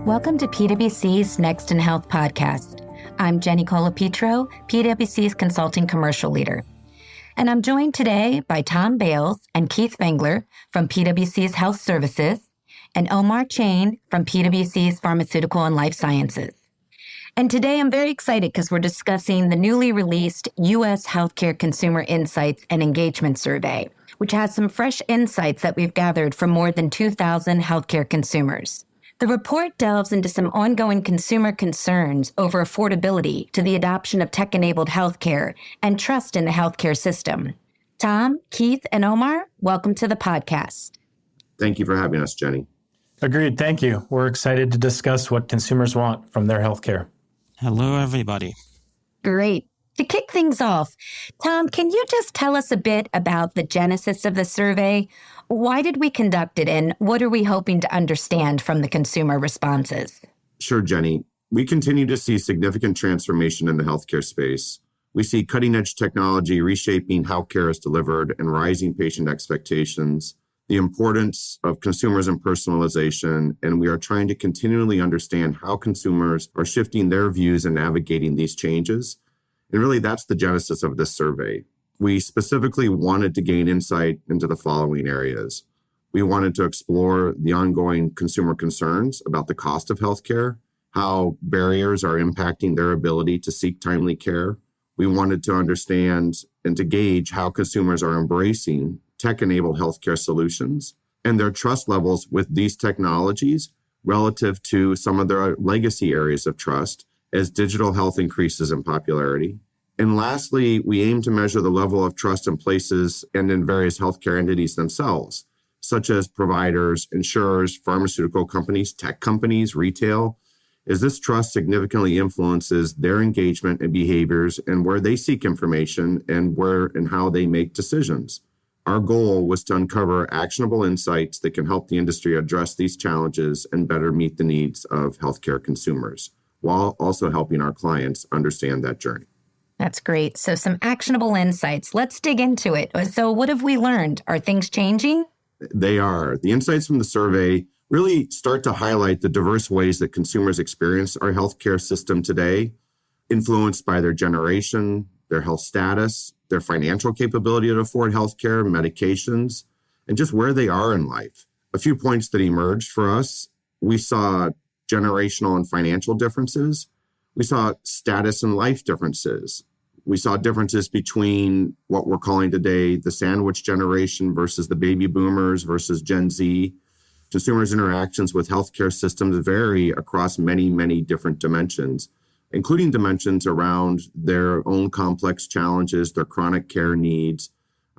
Welcome to PwC's Next in Health podcast. I'm Jenny Colapetro, PwC's Consulting Commercial Leader. And I'm joined today by Tom Bales and Keith Fengler from PwC's Health Services and Omar Chain from PwC's Pharmaceutical and Life Sciences. And today I'm very excited because we're discussing the newly released U.S. Healthcare Consumer Insights and Engagement Survey, which has some fresh insights that we've gathered from more than 2,000 healthcare consumers. The report delves into some ongoing consumer concerns over affordability to the adoption of tech-enabled healthcare and trust in the healthcare system. Tom, Keith, and Omar, welcome to the podcast. Thank you for having us, Jenny. Agreed. Thank you. We're excited to discuss what consumers want from their healthcare. Hello, everybody. Great. To kick things off, Tom, can you just tell us a bit about the genesis of the survey? Why did we conduct it, and what are we hoping to understand from the consumer responses? Sure, Jenny. We continue to see significant transformation in the healthcare space. We see cutting-edge technology reshaping how care is delivered and rising patient expectations, the importance of consumers and personalization, and we are trying to continually understand how consumers are shifting their views and navigating these changes. And really, that's the genesis of this survey. We specifically wanted to gain insight into the following areas. We wanted to explore the ongoing consumer concerns about the cost of healthcare, how barriers are impacting their ability to seek timely care. We wanted to understand and to gauge how consumers are embracing tech-enabled healthcare solutions and their trust levels with these technologies relative to some of their legacy areas of trust as digital health increases in popularity. And lastly, we aim to measure the level of trust in places and in various healthcare entities themselves, such as providers, insurers, pharmaceutical companies, tech companies, retail, as this trust significantly influences their engagement and behaviors and where they seek information and where and how they make decisions. Our goal was to uncover actionable insights that can help the industry address these challenges and better meet the needs of healthcare consumers, while also helping our clients understand that journey. That's great. So some actionable insights. Let's dig into it. So what have we learned? Are things changing? They are. The insights from the survey really start to highlight the diverse ways that consumers experience our healthcare system today, influenced by their generation, their health status, their financial capability to afford healthcare, medications, and just where they are in life. A few points that emerged for us: we saw generational and financial differences. We saw status and life differences. We saw differences between what we're calling today the sandwich generation versus the baby boomers versus Gen Z. Consumers' interactions with healthcare systems vary across many, many different dimensions, including dimensions around their own complex challenges, their chronic care needs,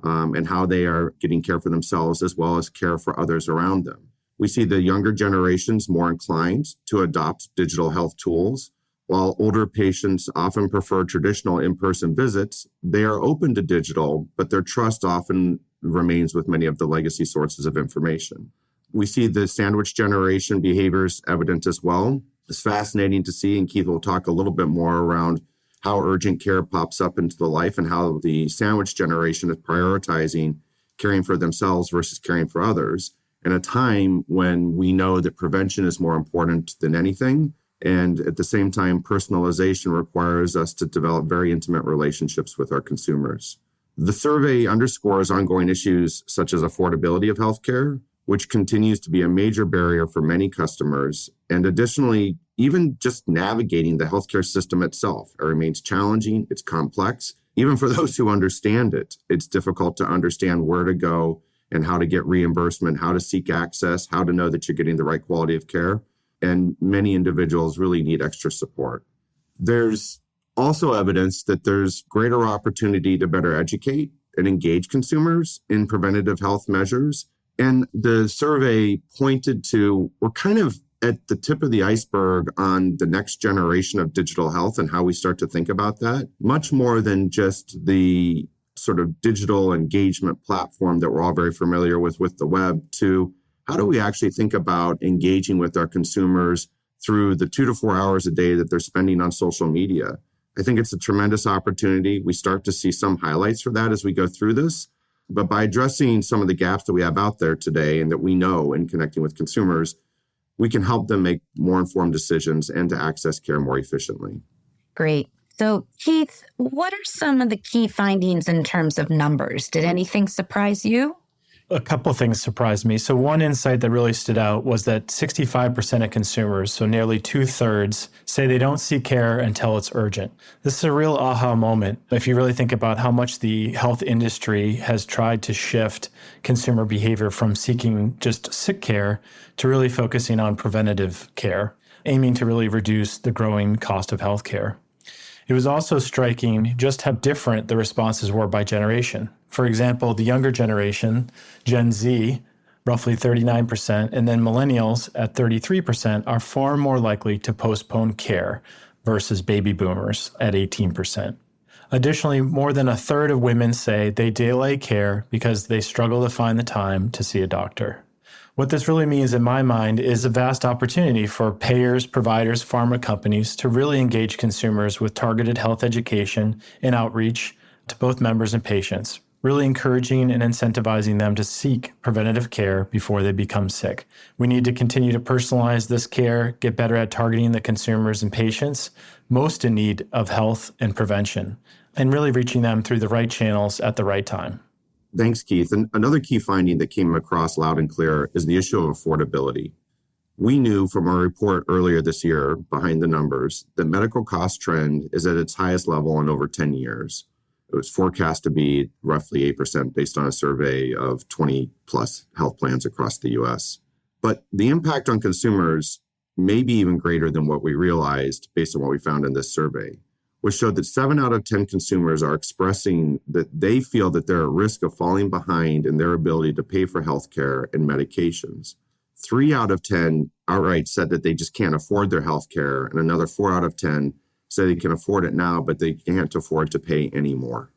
and how they are getting care for themselves as well as care for others around them. We see the younger generations more inclined to adopt digital health tools. While older patients often prefer traditional in-person visits, they are open to digital, but their trust often remains with many of the legacy sources of information. We see the sandwich generation behaviors evident as well. It's fascinating to see, and Keith will talk a little bit more around how urgent care pops up into the life and how the sandwich generation is prioritizing caring for themselves versus caring for others in a time when we know that prevention is more important than anything. And at the same time, personalization requires us to develop very intimate relationships with our consumers. The survey underscores ongoing issues such as affordability of healthcare, which continues to be a major barrier for many customers. And additionally, even just navigating the healthcare system itself, it remains challenging, it's complex. Even for those who understand it, it's difficult to understand where to go and how to get reimbursement, how to seek access, how to know that you're getting the right quality of care. And many individuals really need extra support. There's also evidence that there's greater opportunity to better educate and engage consumers in preventative health measures. And the survey pointed to, we're kind of at the tip of the iceberg on the next generation of digital health and how we start to think about that, much more than just the sort of digital engagement platform that we're all very familiar with the web, to how do we actually think about engaging with our consumers through the 2 to 4 hours a day that they're spending on social media? I think it's a tremendous opportunity. We start to see some highlights for that as we go through this. But by addressing some of the gaps that we have out there today and that we know in connecting with consumers, we can help them make more informed decisions and to access care more efficiently. Great. So, Keith, what are some of the key findings in terms of numbers? Did anything surprise you? A couple of things surprised me. So one insight that really stood out was that 65% of consumers, so nearly 2/3, say they don't seek care until it's urgent. This is a real aha moment if you really think about how much the health industry has tried to shift consumer behavior from seeking just sick care to really focusing on preventative care, aiming to really reduce the growing cost of healthcare. It was also striking just how different the responses were by generation. For example, the younger generation, Gen Z, roughly 39%, and then millennials at 33% are far more likely to postpone care versus baby boomers at 18%. Additionally, more than a third of women say they delay care because they struggle to find the time to see a doctor. What this really means in my mind is a vast opportunity for payers, providers, pharma companies to really engage consumers with targeted health education and outreach to both members and patients, really encouraging and incentivizing them to seek preventative care before they become sick. We need to continue to personalize this care, get better at targeting the consumers and patients most in need of health and prevention, and really reaching them through the right channels at the right time. Thanks, Keith. And another key finding that came across loud and clear is the issue of affordability. We knew from our report earlier this year, behind the numbers, that medical cost trend is at its highest level in over 10 years. It was forecast to be roughly 8% based on a survey of 20 plus health plans across the US. But the impact on consumers may be even greater than what we realized based on what we found in this survey, which showed that 7 out of 10 consumers are expressing that they feel that they're at risk of falling behind in their ability to pay for healthcare and medications. 3 out of 10 outright said that they just can't afford their healthcare, and another 4 out of 10 say they can afford it now, but they can't afford to pay anymore.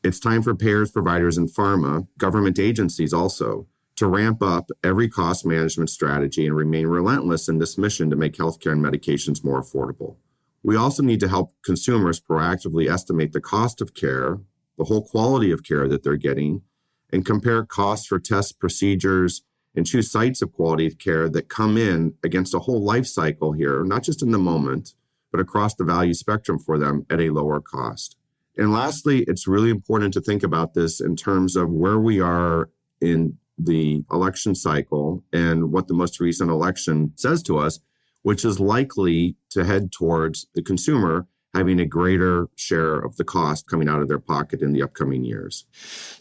It's time for payers, providers, and pharma, government agencies also, to ramp up every cost management strategy and remain relentless in this mission to make healthcare and medications more affordable. We also need to help consumers proactively estimate the cost of care, the whole quality of care that they're getting, and compare costs for tests, procedures, and choose sites of quality of care that come in against a whole life cycle here, not just in the moment, but across the value spectrum for them at a lower cost. And lastly, it's really important to think about this in terms of where we are in the election cycle and what the most recent election says to us, which is likely to head towards the consumer having a greater share of the cost coming out of their pocket in the upcoming years.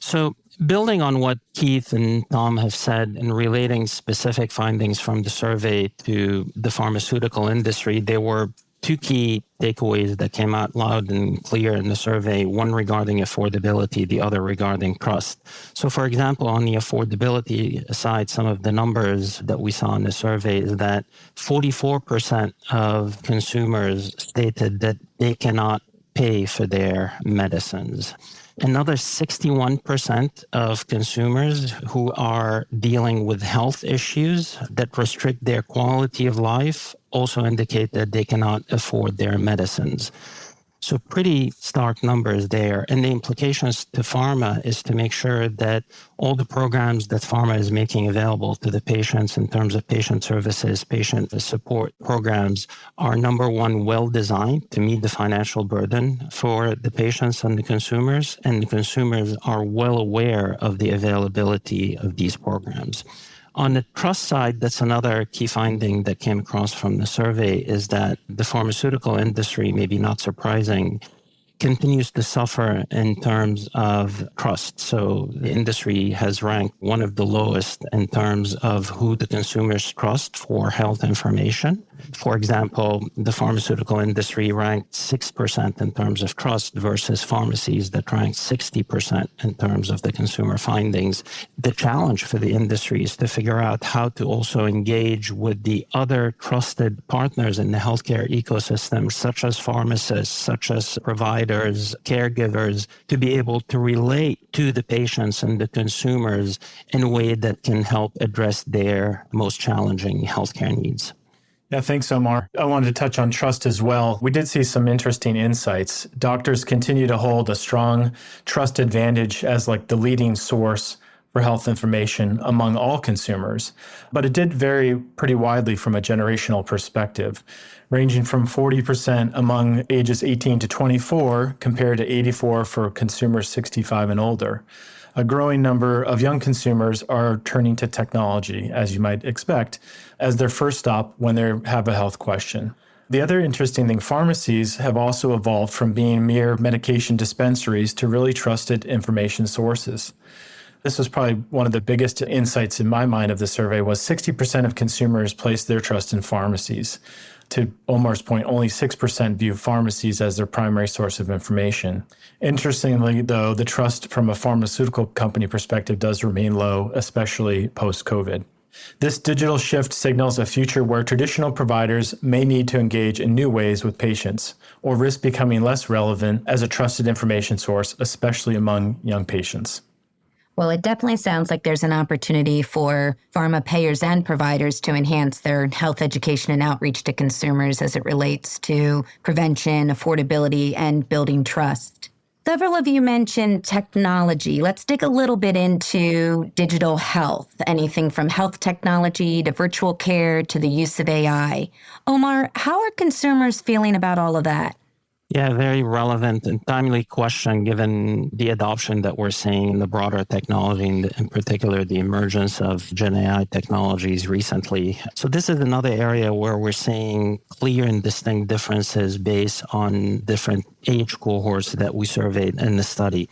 So building on what Keith and Tom have said and relating specific findings from the survey to the pharmaceutical industry, there were 2 key takeaways that came out loud and clear in the survey, one regarding affordability, the other regarding trust. So for example, on the affordability side, some of the numbers that we saw in the survey is that 44% of consumers stated that they cannot pay for their medicines. Another 61% of consumers who are dealing with health issues that restrict their quality of life also indicate that they cannot afford their medicines. So pretty stark numbers there. And the implications to pharma is to make sure that all the programs that pharma is making available to the patients in terms of patient services, patient support programs are, number one, well-designed to meet the financial burden for the patients and the consumers are well aware of the availability of these programs. On the trust side, that's another key finding that came across from the survey is that the pharmaceutical industry, maybe not surprising, continues to suffer in terms of trust. So the industry has ranked one of the lowest in terms of who the consumers trust for health information. For example, the pharmaceutical industry ranked 6% in terms of trust versus pharmacies that ranked 60% in terms of the consumer findings. The challenge for the industry is to figure out how to also engage with the other trusted partners in the healthcare ecosystem, such as pharmacists, such as providers, caregivers, to be able to relate to the patients and the consumers in a way that can help address their most challenging healthcare needs. Yeah, thanks, Omar. I wanted to touch on trust as well. We did see some interesting insights. Doctors continue to hold a strong trust advantage as like the leading source for health information among all consumers, but it did vary pretty widely from a generational perspective, ranging from 40% among ages 18 to 24 compared to 84% for consumers 65 and older. A growing number of young consumers are turning to technology, as you might expect, as their first stop when they have a health question. The other interesting thing, pharmacies have also evolved from being mere medication dispensaries to really trusted information sources. This was probably one of the biggest insights in my mind of the survey was 60% of consumers place their trust in pharmacies. To Omar's point, only 6% view pharmacies as their primary source of information. Interestingly, though, the trust from a pharmaceutical company perspective does remain low, especially post-COVID. This digital shift signals a future where traditional providers may need to engage in new ways with patients, or risk becoming less relevant as a trusted information source, especially among young patients. Well, it definitely sounds like there's an opportunity for pharma payers and providers to enhance their health education and outreach to consumers as it relates to prevention, affordability, and building trust. Several of you mentioned technology. Let's dig a little bit into digital health, anything from health technology to virtual care to the use of AI. Omar, how are consumers feeling about all of that? Yeah, very relevant and timely question given the adoption that we're seeing in the broader technology, and in particular the emergence of Gen AI technologies recently. So this is another area where we're seeing clear and distinct differences based on different age cohorts that we surveyed in the study.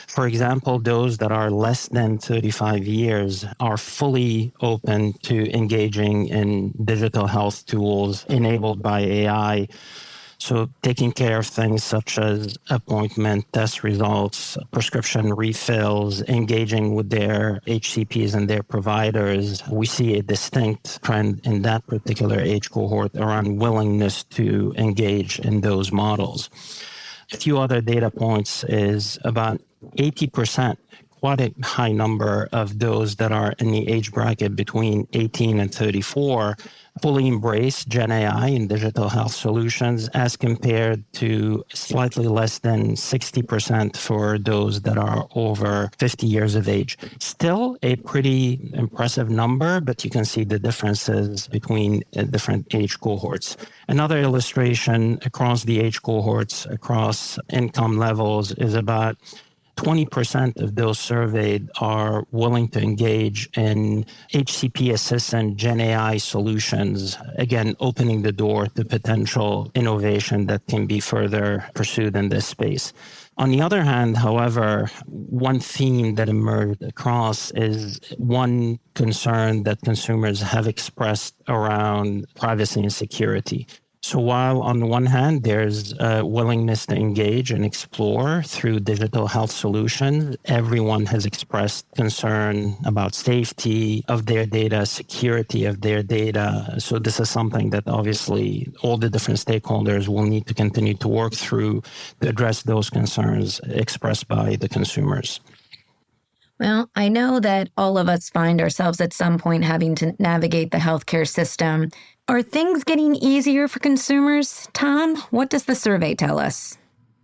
For example, those that are less than 35 years are fully open to engaging in digital health tools enabled by AI. So taking care of things such as appointment, test results, prescription refills, engaging with their HCPs and their providers, we see a distinct trend in that particular age cohort around willingness to engage in those models. A few other data points is about 80%, quite a high number of those that are in the age bracket between 18 and 34 fully embrace Gen AI and digital health solutions as compared to slightly less than 60% for those that are over 50 years of age. Still a pretty impressive number, but you can see the differences between different age cohorts. Another illustration across the age cohorts, across income levels, is about 20% of those surveyed are willing to engage in HCP assistant Gen AI solutions, again, opening the door to potential innovation that can be further pursued in this space. On the other hand, however, one theme that emerged across is one concern that consumers have expressed around privacy and security. So while on the one hand, there's a willingness to engage and explore through digital health solutions, everyone has expressed concern about safety of their data, security of their data. So this is something that obviously all the different stakeholders will need to continue to work through to address those concerns expressed by the consumers. Well, I know that all of us find ourselves at some point having to navigate the healthcare system. Are things getting easier for consumers? Tom, what does the survey tell us?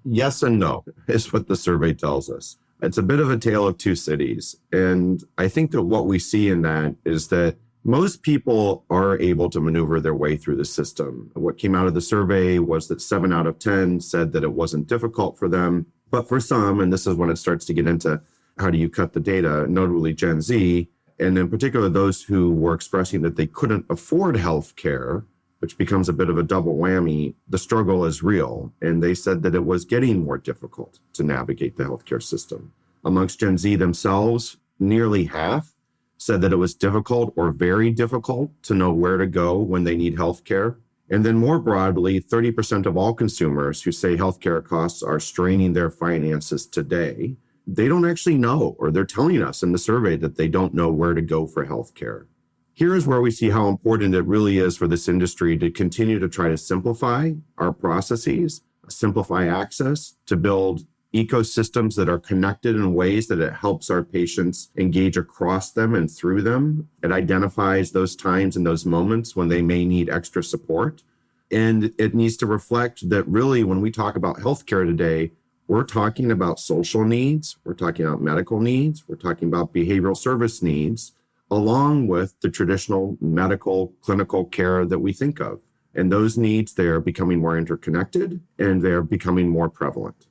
Yes and no is what the survey tells us. It's a bit of a tale of two cities. And I think that what we see in that is that most people are able to maneuver their way through the system. What came out of the survey was that 7 out of 10 said that it wasn't difficult for them. But for some, and this is when it starts to get into how do you cut the data, notably Gen Z, and in particular those who were expressing that they couldn't afford health care, which becomes a bit of a double whammy, the struggle is real. And they said that it was getting more difficult to navigate the healthcare system. Amongst Gen Z themselves, nearly half said that it was difficult or very difficult to know where to go when they need healthcare. And then more broadly, 30% of all consumers who say healthcare costs are straining their finances today, they don't actually know, or they're telling us in the survey that they don't know where to go for healthcare. Here is where we see how important it really is for this industry to continue to try to simplify our processes, simplify access, to build ecosystems that are connected in ways that it helps our patients engage across them and through them. It identifies those times and those moments when they may need extra support. And it needs to reflect that really when we talk about healthcare today, We're talking about social needs. We're talking about medical needs. We're talking about behavioral service needs, along with the traditional medical clinical care that we think of. And those needs, they're becoming more interconnected and they're becoming more prevalent.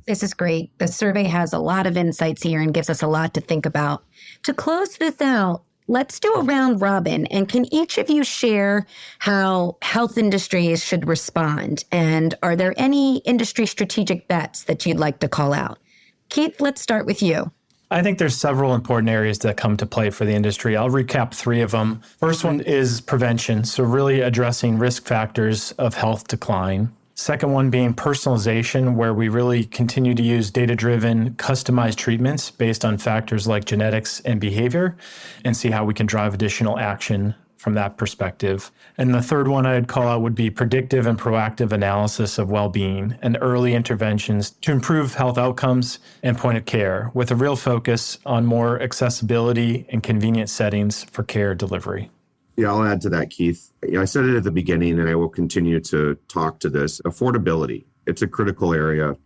This is great. The survey has a lot of insights here and gives us a lot to think about. To close this out, let's do a round robin. And can each of you share how health industries should respond? And are there any industry strategic bets that you'd like to call out? Keith, let's start with you. I think there's several important areas that come to play for the industry. I'll recap 3 of them. First one is prevention. So really addressing risk factors of health decline. Second one being personalization, where we really continue to use data-driven, customized treatments based on factors like genetics and behavior, and see how we can drive additional action from that perspective. And the third one I'd call out would be predictive and proactive analysis of well-being and early interventions to improve health outcomes and point of care, with a real focus on more accessibility and convenient settings for care delivery. Yeah, I'll add to that, Keith. I said it at the beginning, and I will continue to talk to this. Affordability, it's a critical area.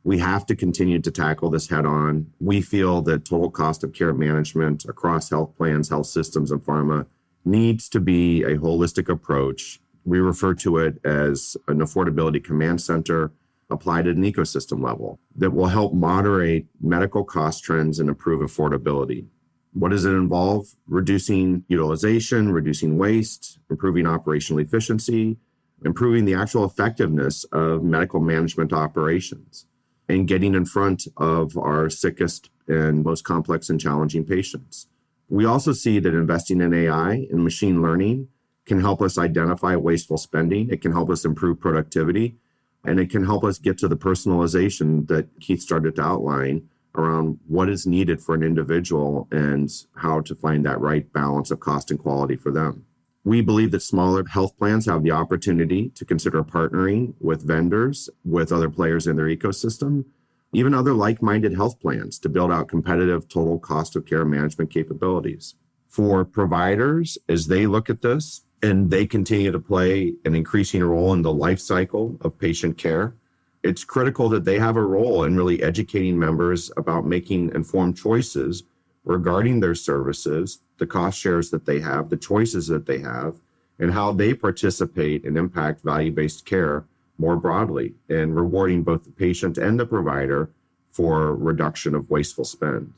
We have to continue to tackle this head on. We feel that total cost of care management across health plans, health systems, and pharma needs to be a holistic approach. We refer to it as an affordability command center applied at an ecosystem level that will help moderate medical cost trends and improve affordability. What does it involve? Reducing utilization, reducing waste, improving operational efficiency, improving the actual effectiveness of medical management operations, and getting in front of our sickest and most complex and challenging patients. We also see that investing in AI and machine learning can help us identify wasteful spending. It can help us improve productivity, and it can help us get to the personalization that Keith started to outline around what is needed for an individual and how to find that right balance of cost and quality for them. We believe that smaller health plans have the opportunity to consider partnering with vendors, with other players in their ecosystem, even other like-minded health plans to build out competitive total cost of care management capabilities. For providers, as they look at this and they continue to play an increasing role in the life cycle of patient care, it's critical that they have a role in really educating members about making informed choices regarding their services, the cost shares that they have, the choices that they have, and how they participate and impact value-based care more broadly, and rewarding both the patient and the provider for reduction of wasteful spend.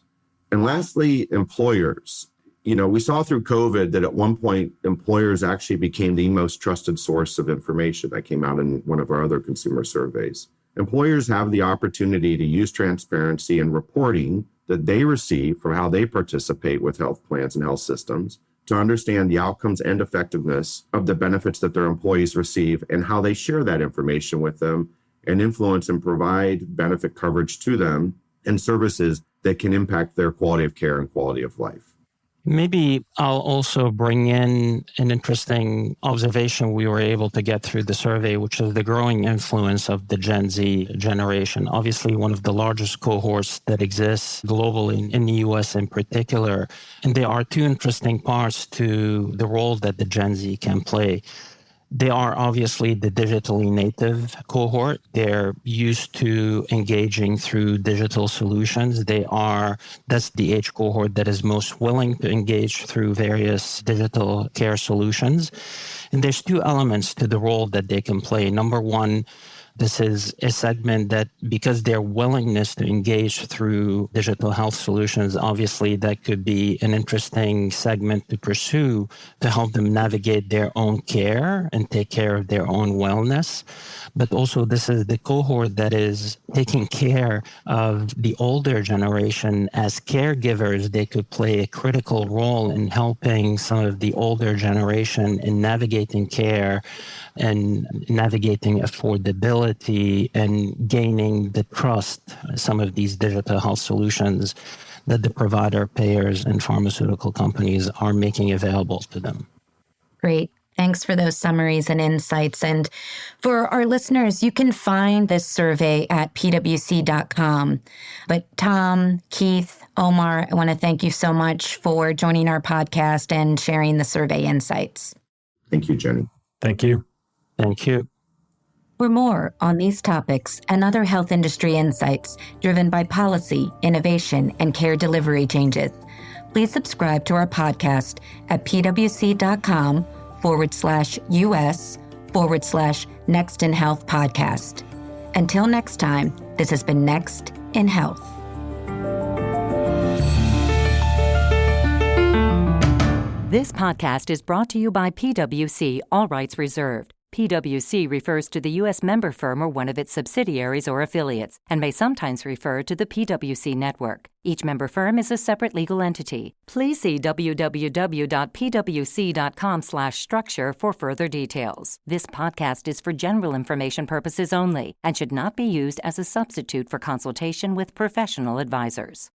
And lastly, employers. We saw through COVID that at one point, employers actually became the most trusted source of information. That came out in one of our other consumer surveys. Employers have the opportunity to use transparency and reporting that they receive from how they participate with health plans and health systems to understand the outcomes and effectiveness of the benefits that their employees receive and how they share that information with them and influence and provide benefit coverage to them and services that can impact their quality of care and quality of life. Maybe I'll also bring in an interesting observation we were able to get through the survey, which is the growing influence of the Gen Z generation. Obviously, one of the largest cohorts that exists globally, in the US in particular. And there are 2 interesting parts to the role that the Gen Z can play. They are obviously the digitally native cohort. They're used to engaging through digital solutions. That's the age cohort that is most willing to engage through various digital care solutions. And there's 2 elements to the role that they can play. Number one, this is a segment that, because their willingness to engage through digital health solutions, obviously that could be an interesting segment to pursue to help them navigate their own care and take care of their own wellness. But also this is the cohort that is taking care of the older generation. As caregivers, they could play a critical role in helping some of the older generation in navigating care and navigating affordability and gaining the trust, some of these digital health solutions that the provider, payers, and pharmaceutical companies are making available to them. Great. Thanks for those summaries and insights. And for our listeners, you can find this survey at PwC.com. But Tom, Keith, Omar, I want to thank you so much for joining our podcast and sharing the survey insights. Thank you, Jenny. Thank you. Thank you. For more on these topics and other health industry insights driven by policy, innovation, and care delivery changes, please subscribe to our podcast at pwc.com/US/Next in Health podcast. Until next time, this has been Next in Health. This podcast is brought to you by PwC, all rights reserved. PwC refers to the U.S. member firm or one of its subsidiaries or affiliates, and may sometimes refer to the PwC network. Each member firm is a separate legal entity. Please see www.pwc.com/structure for further details. This podcast is for general information purposes only and should not be used as a substitute for consultation with professional advisors.